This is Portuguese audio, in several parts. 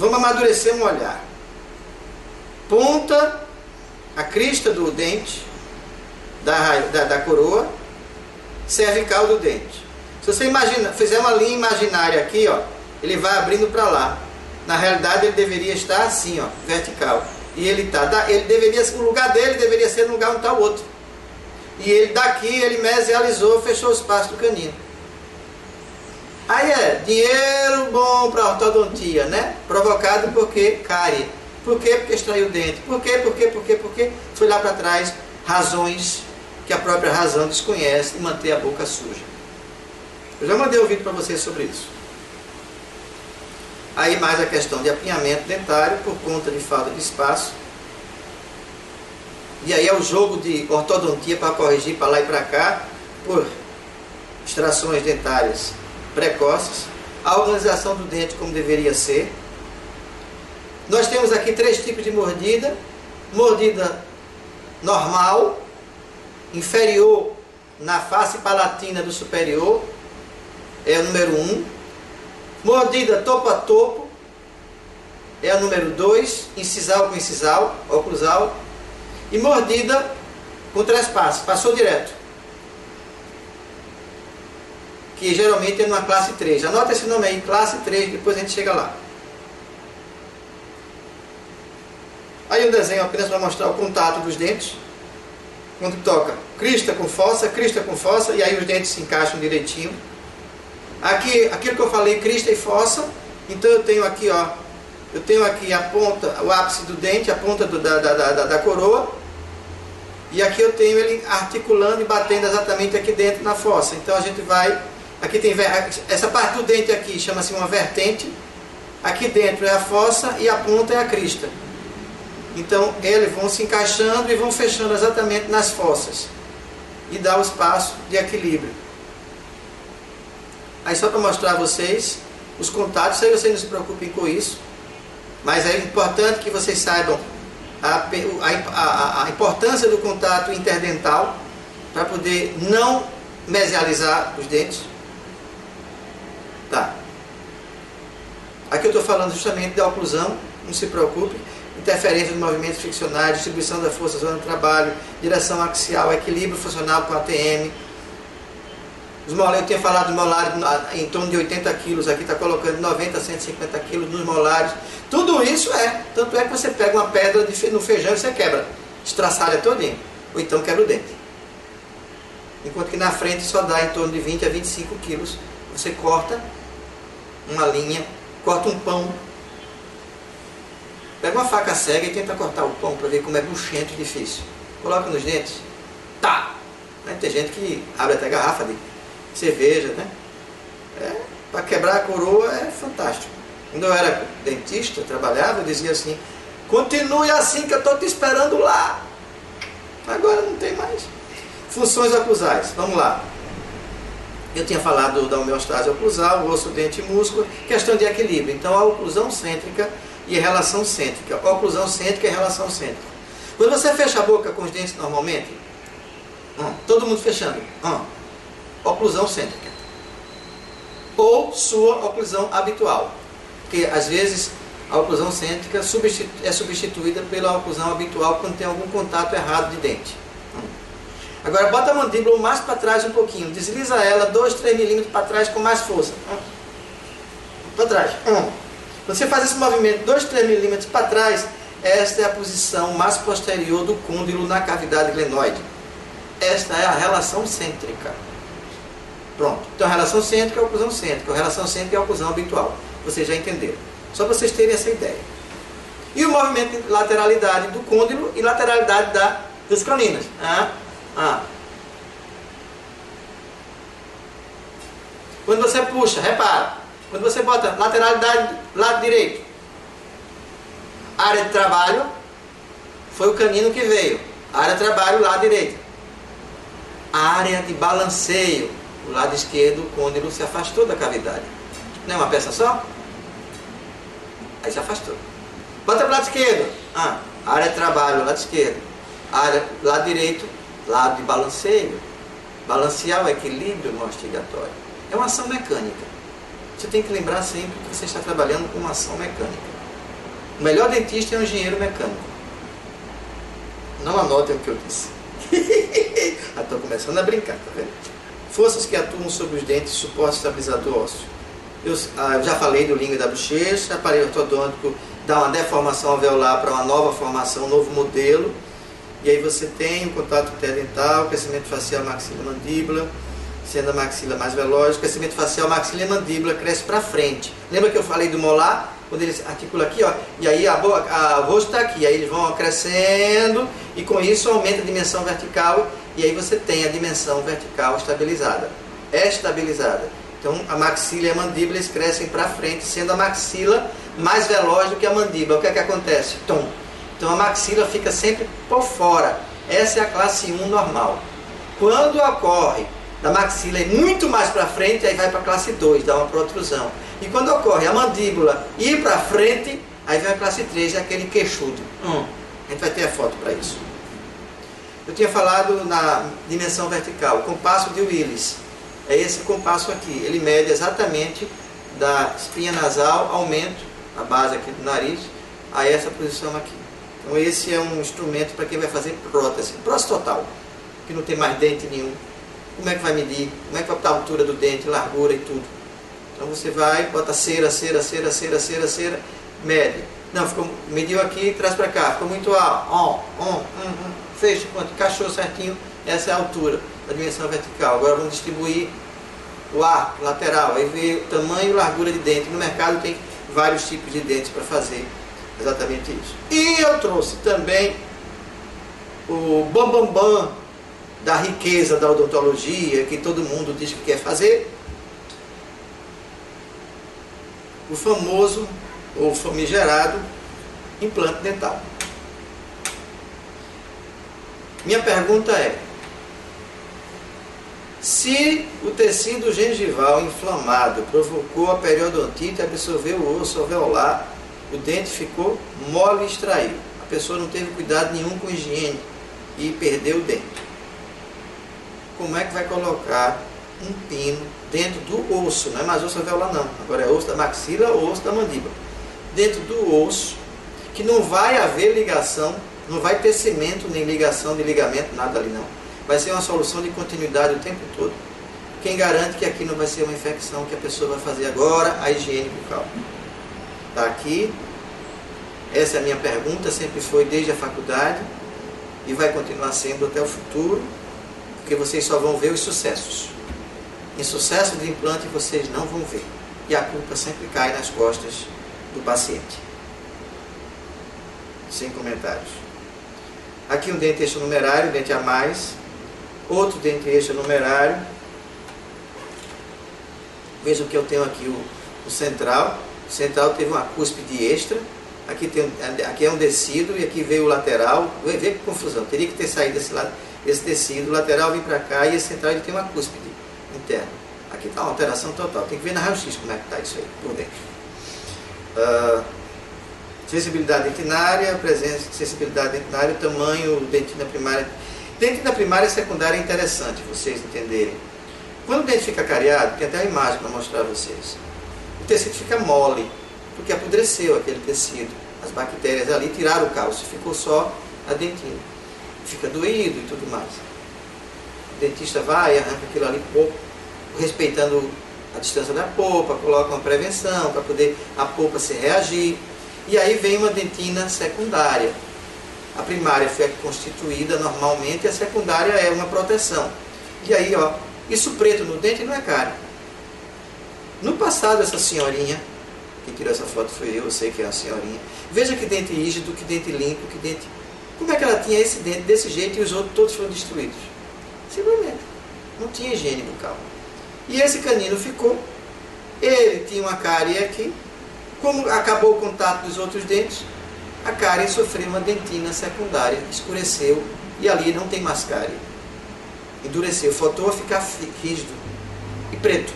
Vamos amadurecer um olhar. Ponta, a crista do dente, da coroa, cervical do dente. Se você fizer uma linha imaginária aqui, ó, ele vai abrindo para lá. Na realidade ele deveria estar assim, ó, vertical. E o lugar dele deveria ser no lugar onde está o outro. E ele daqui, ele mesializou, fechou o espaço do canino. Aí dinheiro bom para ortodontia, né? Provocado porque cárie. Por quê? Porque extraiu o dente. Por quê? Porque foi lá para trás razões que a própria razão desconhece e manter a boca suja. Eu já mandei um vídeo para vocês sobre isso. Aí mais a questão de apinhamento dentário por conta de falta de espaço. E aí é o jogo de ortodontia para corrigir para lá e para cá por extrações dentárias precoces. A organização do dente como deveria ser. Nós temos aqui 3 tipos de mordida. Mordida normal, inferior na face palatina do superior, é o número 1. Mordida topo a topo, é o número 2, incisal com incisal, oclusal. E mordida com trespasse, passou direto, que geralmente é numa classe 3. Anota esse nome aí, classe 3, depois a gente chega lá. Aí o desenho apenas para mostrar o contato dos dentes. Quando toca crista com fossa, e aí os dentes se encaixam direitinho. Aqui, aquilo que eu falei, crista e fossa. Então eu tenho aqui, ó, a ponta, o ápice do dente, a ponta da coroa. E aqui eu tenho ele articulando e batendo exatamente aqui dentro na fossa. Então a gente vai, aqui tem essa parte do dente aqui, chama-se uma vertente. Aqui dentro é a fossa e a ponta é a crista. Então eles vão se encaixando e vão fechando exatamente nas fossas. E dá o espaço de equilíbrio. Aí só para mostrar a vocês os contatos, aí vocês não se preocupem com isso. Mas é importante que vocês saibam a importância do contato interdental para poder não mesializar os dentes. Tá. Aqui eu estou falando justamente da oclusão, não se preocupe. Interferência dos movimentos friccionais, distribuição da força, zona de trabalho, direção axial, equilíbrio funcional com a ATM. Eu tinha falado dos molares em torno de 80 quilos, aqui está colocando 90 a 150 quilos nos molares. Tudo isso tanto é que você pega uma pedra no feijão e você quebra, estraçalha todinho, ou então quebra o dente. Enquanto que na frente só dá em torno de 20 a 25 quilos. Você corta uma linha, corta um pão, pega uma faca cega e tenta cortar o pão para ver como é buchento e difícil. Coloca nos dentes, tá! Tem gente que abre até garrafa de cerveja, né? Para quebrar a coroa é fantástico. Quando eu era dentista, trabalhava, eu dizia assim: continue assim que eu estou te esperando lá. Agora não tem mais. Funções oclusais, vamos lá. Eu tinha falado da homeostase oclusal, osso, dente e músculo, questão de equilíbrio. Então a oclusão cêntrica e a relação cêntrica. Oclusão cêntrica e relação cêntrica. Quando você fecha a boca com os dentes normalmente, todo mundo fechando, oclusão cêntrica. Ou sua oclusão habitual. Porque às vezes a oclusão cêntrica é substituída pela oclusão habitual quando tem algum contato errado de dente. Agora bota a mandíbula mais para trás um pouquinho, desliza ela 2, 3 milímetros para trás com mais força. Para trás. Você faz esse movimento 2, 3 milímetros para trás, esta é a posição mais posterior do côndilo na cavidade glenoide. Esta é a relação cêntrica. Pronto. Então a relação cêntrica é a oclusão cêntrica, a relação cêntrica é a oclusão habitual. Vocês já entenderam. Só para vocês terem essa ideia. E o movimento de lateralidade do côndilo e lateralidade das craninas. Quando você puxa, repara, quando você bota lateralidade lado direito, área de trabalho, foi o canino que veio. Área de trabalho, lado direito. Área de balanceio, o lado esquerdo, o côndilo se afastou da cavidade. Não é uma peça só? Aí se afastou. Bota para o lado esquerdo. Área de trabalho, lado esquerdo. Área, lado direito, lado de balanceio. Balancear o equilíbrio mastigatório. É uma ação mecânica. Você tem que lembrar sempre que você está trabalhando com uma ação mecânica. O melhor dentista é um engenheiro mecânico. Não anotem o que eu disse. Estou começando a brincar, tá vendo? Forças que atuam sobre os dentes, suporte estabilizador ósseo. Eu já falei do língua da bochecha, aparelho ortodôntico dá uma deformação alveolar para uma nova formação, um novo modelo. E aí você tem o contato interdental, crescimento facial, maxila, mandíbula, sendo a maxila mais veloz. O crescimento facial, maxila e mandíbula cresce para frente. Lembra que eu falei do molar? Quando ele articula aqui, ó, e aí o rosto está aqui, aí eles vão crescendo e com isso aumenta a dimensão vertical e aí você tem a dimensão vertical estabilizada. É estabilizada. Então a maxila e a mandíbula eles crescem para frente, sendo a maxila mais veloz do que a mandíbula. O que é que acontece? Tom. Então a maxila fica sempre por fora. Essa é a classe 1 normal. Quando ocorre da maxila é muito mais para frente, aí vai para a classe 2, dá uma protrusão. E quando ocorre a mandíbula ir para frente, aí vem a classe 3, é aquele queixudo. A gente vai ter a foto para isso. Eu tinha falado na dimensão vertical, o compasso de Willis. É esse compasso aqui. Ele mede exatamente da espinha nasal, aumento, a base aqui do nariz, a essa posição aqui. Então esse é um instrumento para quem vai fazer prótese total, que não tem mais dente nenhum. Como é que vai medir? Como é que vai botar a altura do dente, largura e tudo? Então você vai, bota cera, mede. Não, mediu aqui, traz para cá, ficou muito alto. Fecha, encaixou certinho, essa é a altura da dimensão vertical. Agora vamos distribuir o arco lateral, aí vê o tamanho e largura de dente. No mercado tem vários tipos de dentes para fazer exatamente isso. E eu trouxe também o bambambam da riqueza da odontologia, que todo mundo diz que quer fazer. O famoso, ou famigerado, implante dental. Minha pergunta é: se o tecido gengival inflamado provocou a periodontite e absorveu o osso alveolar, o dente ficou mole e extraído. A pessoa não teve cuidado nenhum com higiene e perdeu o dente. Como é que vai colocar um pino dentro do osso? Não é mais osso alveolar não, agora é osso da maxila ou osso da mandíbula. Dentro do osso, que não vai haver ligação, não vai ter cimento nem ligação de ligamento, nada ali não. Vai ser uma solução de continuidade o tempo todo. Quem garante que aqui não vai ser uma infecção que a pessoa vai fazer agora? A higiene bucal. Está aqui. Essa é a minha pergunta, sempre foi desde a faculdade e vai continuar sendo até o futuro, porque vocês só vão ver os sucessos. Insucesso de implante vocês não vão ver. E a culpa sempre cai nas costas do paciente. Sem comentários. Aqui um dente extranumerário, dente a mais. Outro dente extranumerário. Vejam que eu tenho aqui o central. O central teve uma cúspide extra. Aqui é um descido e aqui veio o lateral. Vê que confusão. Teria que ter saído desse lado, esse tecido. O lateral vem para cá e esse central ele tem uma cúspide interna. Aqui está uma alteração total. Tem que ver na raio-x como é que está isso aí por dentro. Sensibilidade dentinária, presença de sensibilidade dentinária, tamanho, dentina primária. Dentina primária e secundária é interessante vocês entenderem. Quando o dente fica cariado, tem até uma imagem para mostrar a vocês. O tecido fica mole, porque apodreceu aquele tecido. As bactérias ali tiraram o cálcio, ficou só a dentina. Fica doído e tudo mais. O dentista vai, arranca aquilo ali pouco, respeitando a distância da polpa, coloca uma prevenção para poder a polpa se reagir. E aí vem uma dentina secundária. A primária foi constituída normalmente e a secundária é uma proteção. E aí, ó, isso preto no dente não é cárie. No passado, essa senhorinha, que tirou essa foto foi eu sei que é uma senhorinha. Veja que dente rígido, que dente limpo, que dente... Como é que ela tinha esse dente desse jeito e os outros todos foram destruídos? Simplesmente. Não tinha higiene bucal. E esse canino ficou. Ele tinha uma cárie aqui. Como acabou o contato dos outros dentes, a cárie sofreu uma dentina secundária, escureceu e ali não tem mais cárie. Endureceu, faltou a ficar rígido e preto.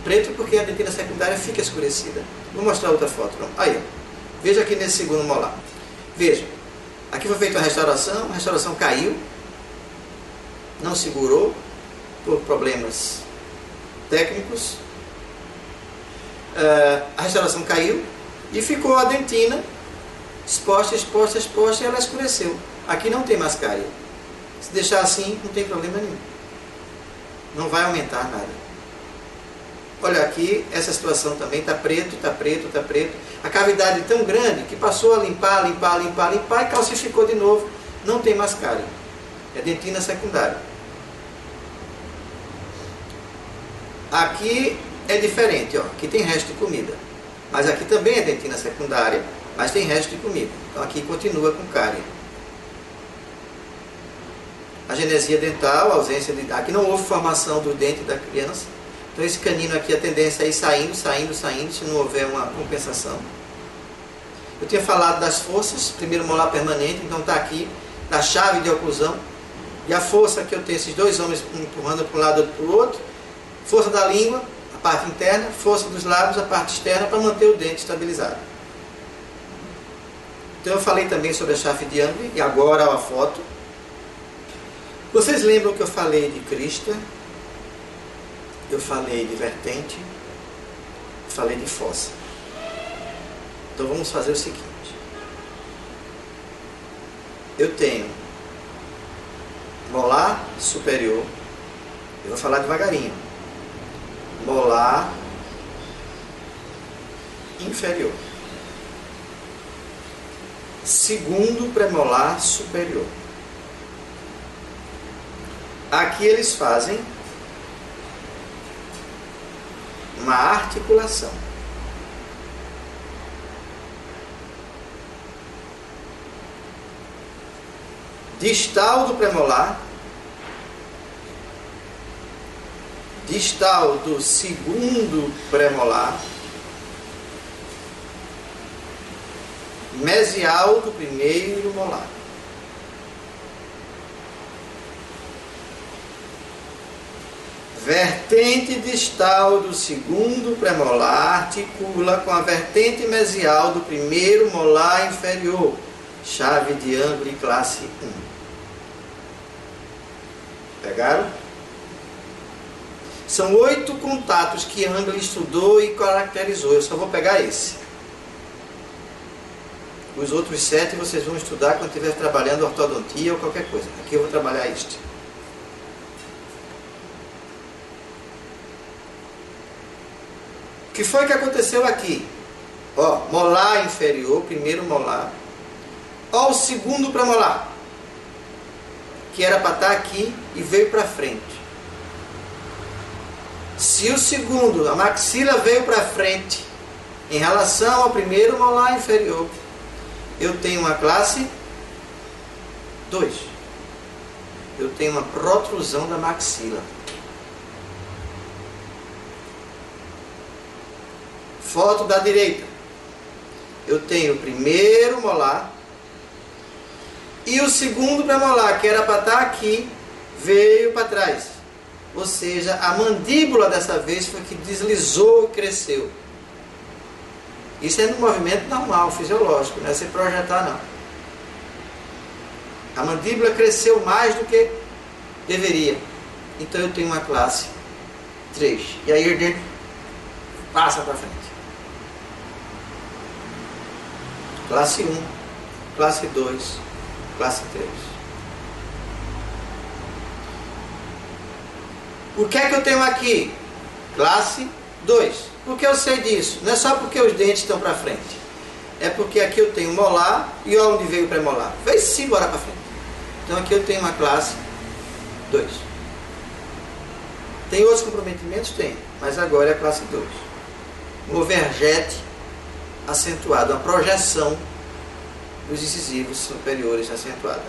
Preto porque a dentina secundária fica escurecida. Vou mostrar outra foto. Não. Aí, ó. Veja aqui nesse segundo molar. Veja, aqui foi feita uma restauração, a restauração caiu, não segurou por problemas técnicos. A restauração caiu e ficou a dentina exposta, exposta, exposta, e ela escureceu. Aqui não tem mais cárie. Se deixar assim, não tem problema nenhum. Não vai aumentar nada. Olha aqui, essa situação também está preto, está preto, está preto. A cavidade é tão grande que passou a limpar, limpar, limpar, limpar e calcificou de novo. Não tem mais cárie. É dentina secundária. Aqui é diferente, ó. Aqui tem resto de comida. Mas aqui também é dentina secundária, mas tem resto de comida. Então aqui continua com cárie. A genesia dental, a ausência de... Aqui não houve formação do dente da criança. Então esse canino aqui, a tendência é ir saindo, saindo, saindo, se não houver uma compensação. Eu tinha falado das forças, primeiro molar permanente, então está aqui, da chave de oclusão. E a força que eu tenho, esses dois homens empurrando para um lado e para o outro. Força da língua, a parte interna, força dos lábios, a parte externa, para manter o dente estabilizado. Então eu falei também sobre a chave de Young, e agora a foto. Vocês lembram que eu falei de crista, eu falei de vertente, eu falei de fossa. Então vamos fazer o seguinte. Eu tenho molar superior, eu vou falar devagarinho. Molar inferior. Segundo premolar superior. Aqui eles fazem uma articulação. Distal do premolar, distal do segundo premolar, mesial do primeiro molar. Vertente distal do segundo premolar articula com a vertente mesial do primeiro molar inferior. Chave de ângulo classe 1. Pegaram? São 8 contatos que Young estudou e caracterizou. Eu só vou pegar esse. Os outros 7 vocês vão estudar quando estiver trabalhando ortodontia ou qualquer coisa. Aqui eu vou trabalhar este. O que foi que aconteceu aqui? Ó, molar inferior, primeiro molar. Ó, o segundo premolar, que era para estar aqui e veio para frente. Se o segundo, a maxila veio para frente em relação ao primeiro molar inferior, eu tenho uma classe 2. Eu tenho uma protrusão da maxila. Foto da direita. Eu tenho o primeiro molar e o segundo premolar, que era para estar aqui, veio para trás. Ou seja, a mandíbula dessa vez foi que deslizou e cresceu. Isso é no movimento normal, fisiológico, não é sem projetar não. A mandíbula cresceu mais do que deveria. Então eu tenho uma classe 3. E aí o dente passa para frente. Classe 1, classe 2, classe 3. O que é que eu tenho aqui? Classe 2. Por que eu sei disso? Não é só porque os dentes estão para frente. É porque aqui eu tenho molar e olha onde veio o premolar. Veio-se embora para frente. Então aqui eu tenho uma classe 2. Tem outros comprometimentos? Tem. Mas agora é a classe 2. Um overjet acentuado, uma projeção dos incisivos superiores acentuada.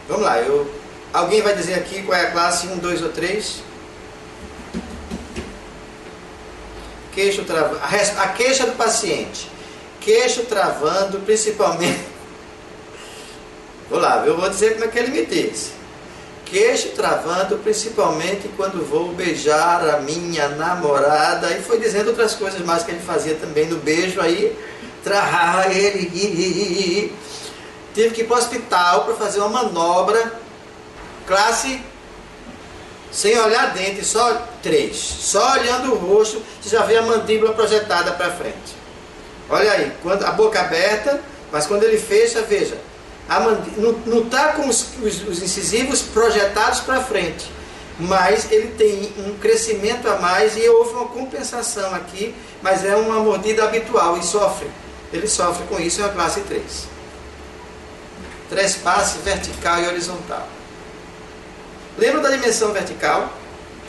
Vamos lá, alguém vai dizer aqui qual é a classe 1, 2 ou 3? Queixo travando, a queixa do paciente. Queixo travando, principalmente. Eu vou dizer como é que ele me diz. Queixo travando, principalmente quando vou beijar a minha namorada. E foi dizendo outras coisas mais que ele fazia também no beijo aí. Trava ele. Tive que ir para o hospital para fazer uma manobra. Classe sem olhar dente, só 3. Só olhando o rosto, você já vê a mandíbula projetada para frente. Olha aí, quando a boca aberta, mas quando ele fecha, veja, não está com os incisivos projetados para frente, mas ele tem um crescimento a mais e houve uma compensação aqui, mas é uma mordida habitual e sofre. Ele sofre com isso, é uma classe 3. Trespasse vertical e horizontal. Lembra da dimensão vertical?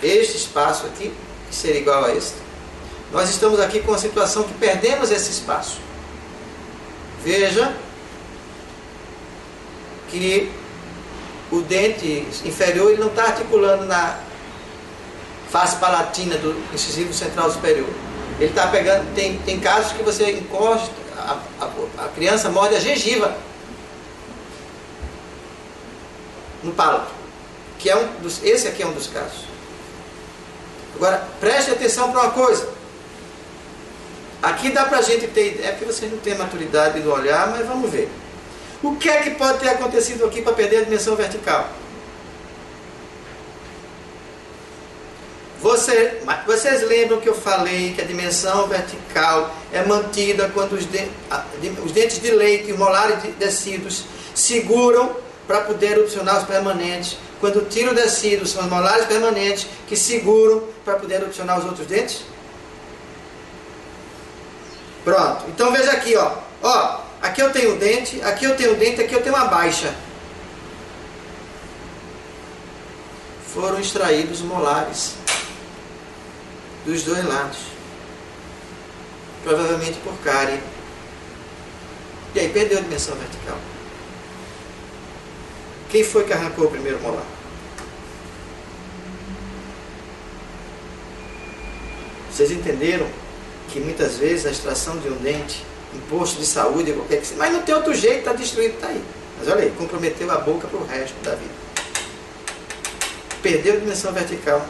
Este espaço aqui, que seria igual a este. Nós estamos aqui com a situação que perdemos esse espaço. Veja que o dente inferior ele não está articulando na face palatina do incisivo central superior. Ele está pegando, tem casos que você encosta, a criança morde a gengiva no palato, que é esse aqui é um dos casos. Agora, preste atenção para uma coisa. Aqui dá para a gente ter ideia, porque vocês não têm maturidade do olhar, mas vamos ver. O que é que pode ter acontecido aqui para perder a dimensão vertical? Vocês lembram que eu falei que a dimensão vertical é mantida quando os dentes de leite e os molares descidos seguram para poder erupcionar os permanentes. Quando tiro descido, são os molares permanentes que seguram para poder erupcionar os outros dentes? Pronto. Então veja aqui, ó. Ó, aqui eu tenho um dente, aqui eu tenho um dente, aqui eu tenho uma baixa. Foram extraídos molares dos dois lados. Provavelmente por cárie. E aí perdeu a dimensão vertical. Quem foi que arrancou o primeiro molar? Vocês entenderam que muitas vezes a extração de um dente, imposto de saúde, qualquer que seja, mas não tem outro jeito, está destruído, está aí. Mas olha aí, comprometeu a boca para o resto da vida. Perdeu a dimensão vertical.